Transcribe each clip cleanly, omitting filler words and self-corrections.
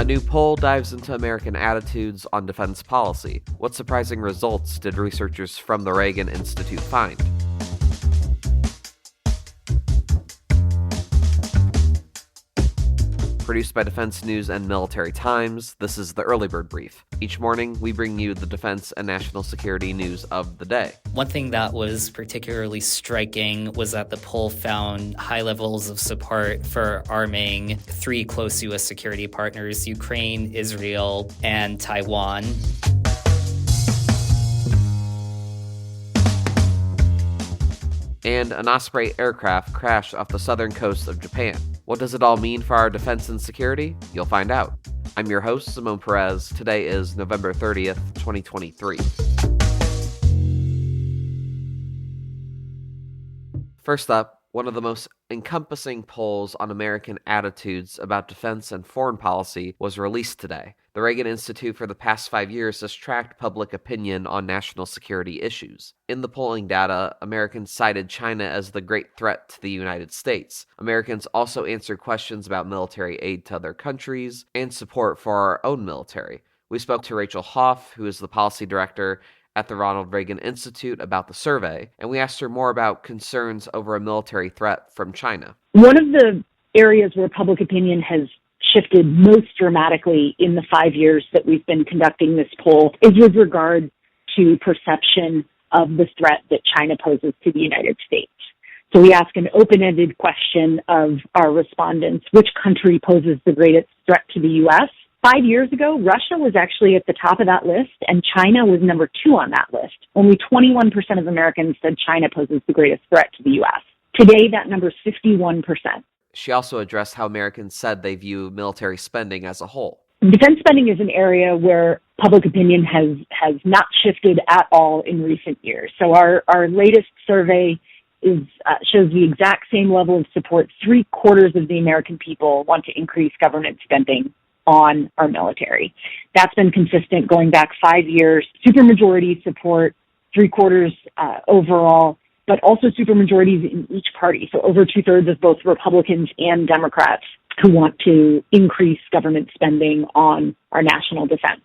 A new poll dives into American attitudes on defense policy. What surprising results did researchers from the Reagan Institute find? Produced by Defense News and Military Times, this is the Early Bird Brief. Each morning, we bring you the defense and national security news of the day. One thing that was particularly striking was that the poll found high levels of support for arming three close U.S. security partners, Ukraine, Israel, and Taiwan. And an Osprey aircraft crashed off the southern coast of Japan. What does it all mean for our defense and security? You'll find out. I'm your host, Simone Perez. Today is November 30th, 2023. First up, one of the most encompassing polls on American attitudes about defense and foreign policy was released today. The Reagan Institute for the past 5 years has tracked public opinion on national security issues. In the polling data, Americans cited China as the great threat to the United States. Americans also answered questions about military aid to other countries and support for our own military. We spoke to Rachel Hoff, who is the policy director at the Ronald Reagan Institute, about the survey, and we asked her more about concerns over a military threat from China. One of the areas where public opinion has shifted most dramatically in the 5 years that we've been conducting this poll is with regard to perception of the threat that China poses to the United States. So we ask an open-ended question of our respondents: which country poses the greatest threat to the U.S.? 5 years ago, Russia was actually at the top of that list, and China was number 2 on that list. Only 21% of Americans said China poses the greatest threat to the U.S. Today, that number is 51%. She also addressed how Americans said they view military spending as a whole. Defense spending is an area where public opinion has not shifted at all in recent years. So our latest survey shows the exact same level of support. 3/4 of the American people want to increase government spending on our military. That's been consistent going back 5 years. Supermajority support, 3/4 overall, but also supermajorities in each party. So over 2/3 of both Republicans and Democrats who want to increase government spending on our national defense.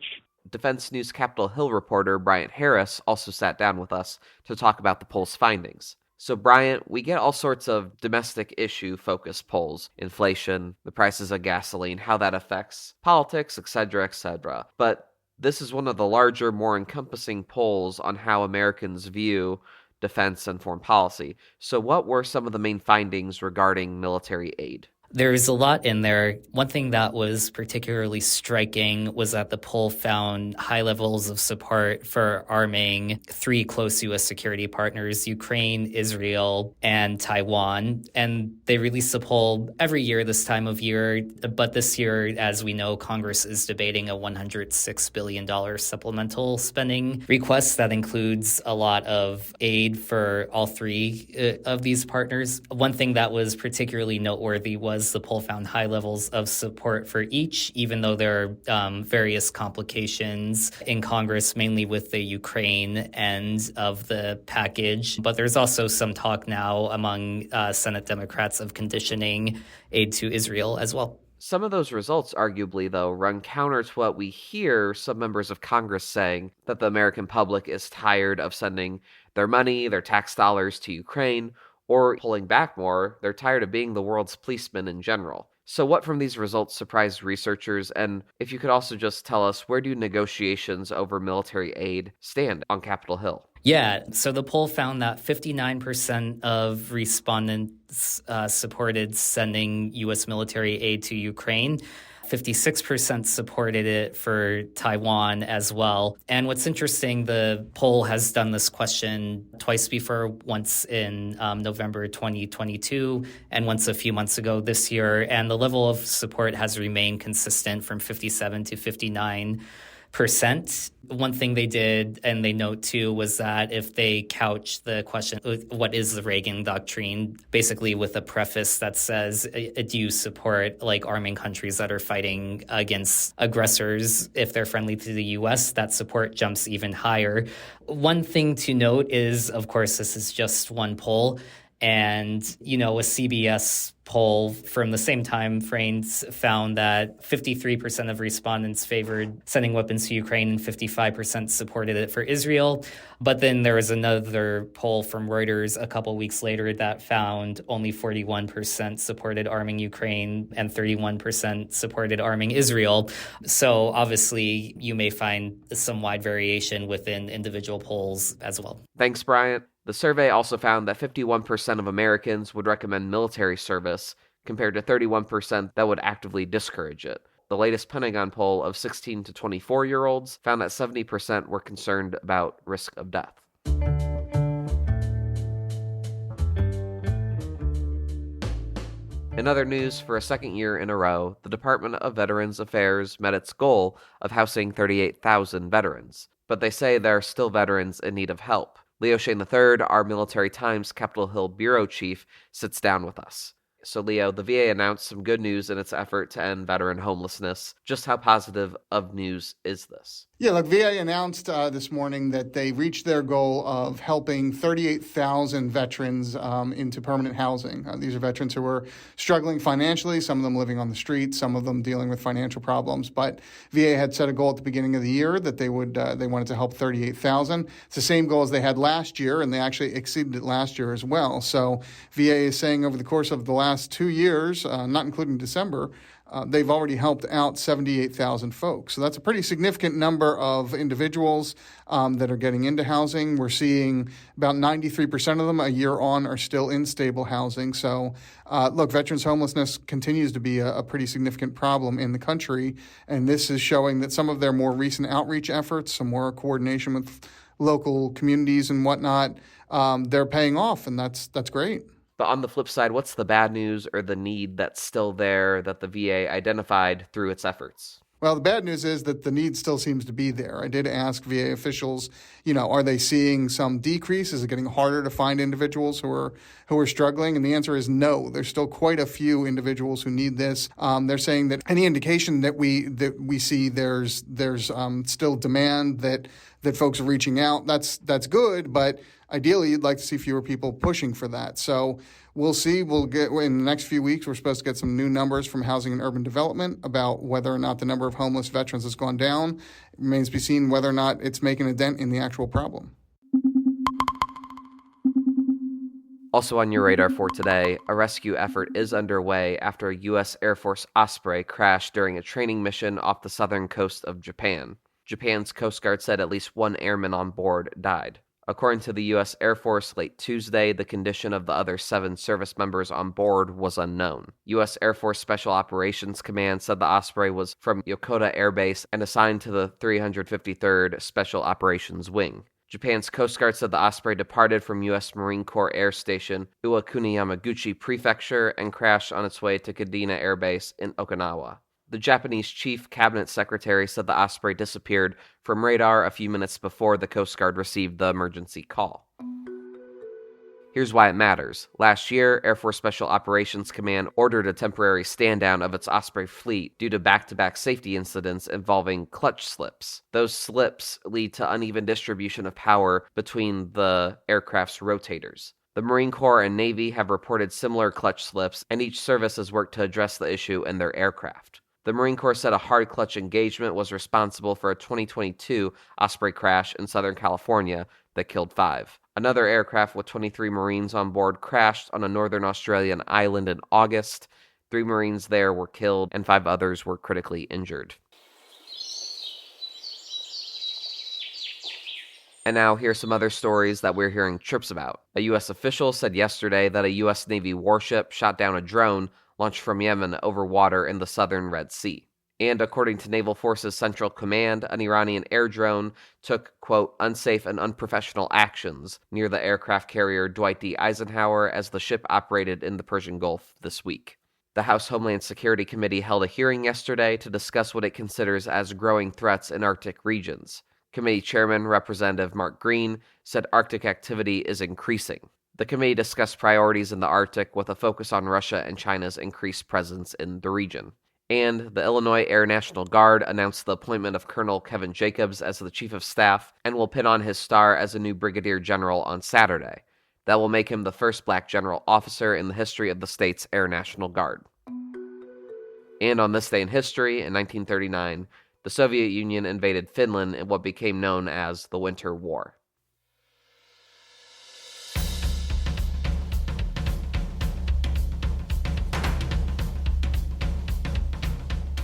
Defense News Capitol Hill reporter Bryant Harris also sat down with us to talk about the poll's findings. So, Bryant, we get all sorts of domestic issue-focused polls, inflation, the prices of gasoline, how that affects politics, etc., etc. But this is one of the larger, more encompassing polls on how Americans view defense and foreign policy. So what were some of the main findings regarding military aid? There's a lot in there. One thing that was particularly striking was that the poll found high levels of support for arming three close U.S. security partners, Ukraine, Israel, and Taiwan. And they release the poll every year this time of year. But this year, as we know, Congress is debating a $106 billion supplemental spending request that includes a lot of aid for all three of these partners. One thing that was particularly noteworthy was the poll found high levels of support for each, even though there are various complications in Congress, mainly with the Ukraine end of the package. But there's also some talk now among Senate Democrats of conditioning aid to Israel as well. Some of those results, arguably, though, run counter to what we hear some members of Congress saying, that the American public is tired of sending their money, their tax dollars to Ukraine, or pulling back more, they're tired of being the world's policemen in general. So what from these results surprised researchers? And if you could also just tell us, where do negotiations over military aid stand on Capitol Hill? Yeah, so the poll found that 59% of respondents supported sending U.S. military aid to Ukraine. 56% supported it for Taiwan as well. And what's interesting, the poll has done this question twice before, once in November 2022 and once a few months ago this year. And the level of support has remained consistent from 57 to 59%. One thing they did, and they note too, was that if they couch the question, what is the Reagan Doctrine, basically with a preface that says, do you support arming countries that are fighting against aggressors if they're friendly to the U.S., that support jumps even higher. One thing to note is, of course, this is just one poll. And, a CBS poll from the same time frames found that 53% of respondents favored sending weapons to Ukraine and 55% supported it for Israel. But then there was another poll from Reuters a couple weeks later that found only 41% supported arming Ukraine and 31% supported arming Israel. So obviously you may find some wide variation within individual polls as well. Thanks, Bryant. The survey also found that 51% of Americans would recommend military service, compared to 31% that would actively discourage it. The latest Pentagon poll of 16 to 24-year-olds found that 70% were concerned about risk of death. In other news, for a second year in a row, the Department of Veterans Affairs met its goal of housing 38,000 veterans. But they say there are still veterans in need of help. Leo Shane III, our Military Times Capitol Hill bureau chief, sits down with us. So, Leo, the VA announced some good news in its effort to end veteran homelessness. Just how positive of news is this? Yeah, look, VA announced this morning that they reached their goal of helping 38,000 veterans into permanent housing. These are veterans who are struggling financially, some of them living on the street, some of them dealing with financial problems. But VA had set a goal at the beginning of the year that they wanted to help 38,000. It's the same goal as they had last year, and they actually exceeded it last year as well. So VA is saying over the course of the last 2 years, not including December, they've already helped out 78,000 folks. So that's a pretty significant number of individuals that are getting into housing. We're seeing about 93% of them a year on are still in stable housing. So look, veterans homelessness continues to be a pretty significant problem in the country. And this is showing that some of their more recent outreach efforts, some more coordination with local communities and whatnot, they're paying off. And that's great. But on the flip side, what's the bad news or the need that's still there that the VA identified through its efforts? Well, the bad news is that the need still seems to be there. I did ask VA officials, are they seeing some decrease? Is it getting harder to find individuals who are struggling? And the answer is no. There's still quite a few individuals who need this. They're saying that any indication that we see there's still demand, that folks are reaching out. That's good, but ideally, you'd like to see fewer people pushing for that. So we'll see. We'll get in the next few weeks. We're supposed to get some new numbers from Housing and Urban Development about whether or not the number of homeless veterans has gone down. It remains to be seen whether or not it's making a dent in the actual problem. Also on your radar for today, a rescue effort is underway after a U.S. Air Force Osprey crashed during a training mission off the southern coast of Japan. Japan's Coast Guard said at least one airman on board died. According to the U.S. Air Force, late Tuesday, the condition of the other 7 service members on board was unknown. U.S. Air Force Special Operations Command said the Osprey was from Yokota Air Base and assigned to the 353rd Special Operations Wing. Japan's Coast Guard said the Osprey departed from U.S. Marine Corps Air Station Iwakuni Yamaguchi Prefecture and crashed on its way to Kadena Air Base in Okinawa. The Japanese Chief Cabinet Secretary said the Osprey disappeared from radar a few minutes before the Coast Guard received the emergency call. Here's why it matters. Last year, Air Force Special Operations Command ordered a temporary stand-down of its Osprey fleet due to back-to-back safety incidents involving clutch slips. Those slips lead to uneven distribution of power between the aircraft's rotators. The Marine Corps and Navy have reported similar clutch slips, and each service has worked to address the issue in their aircraft. The Marine Corps said a hard clutch engagement was responsible for a 2022 Osprey crash in Southern California that killed 5. Another aircraft with 23 Marines on board crashed on a northern Australian island in August. 3 Marines there were killed, and 5 others were critically injured. And now here's some other stories that we're hearing trips about. A U.S. official said yesterday that a U.S. Navy warship shot down a drone launched from Yemen over water in the southern Red Sea. And according to Naval Forces Central Command, an Iranian air drone took, quote, unsafe and unprofessional actions near the aircraft carrier Dwight D. Eisenhower as the ship operated in the Persian Gulf this week. The House Homeland Security Committee held a hearing yesterday to discuss what it considers as growing threats in Arctic regions. Committee Chairman Representative Mark Green said Arctic activity is increasing. The committee discussed priorities in the Arctic with a focus on Russia and China's increased presence in the region. And the Illinois Air National Guard announced the appointment of Colonel Kevin Jacobs as the Chief of Staff and will pin on his star as a new Brigadier General on Saturday. That will make him the first black general officer in the history of the state's Air National Guard. And on this day in history, in 1939, the Soviet Union invaded Finland in what became known as the Winter War.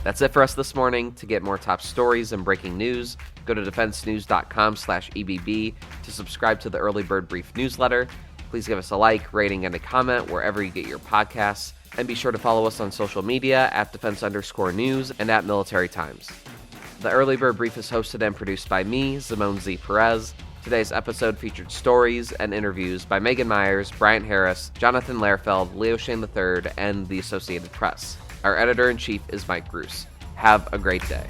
That's it for us this morning. To get more top stories and breaking news, go to defensenews.com/EBB to subscribe to the Early Bird Brief newsletter. Please give us a like, rating, and a comment wherever you get your podcasts. And be sure to follow us on social media at @defense_news and at Military Times. The Early Bird Brief is hosted and produced by me, Zimone Z. Perez. Today's episode featured stories and interviews by Megan Myers, Bryant Harris, Jonathan Lehrfeld, Leo Shane III, and the Associated Press. Our editor-in-chief is Mike Bruce. Have a great day.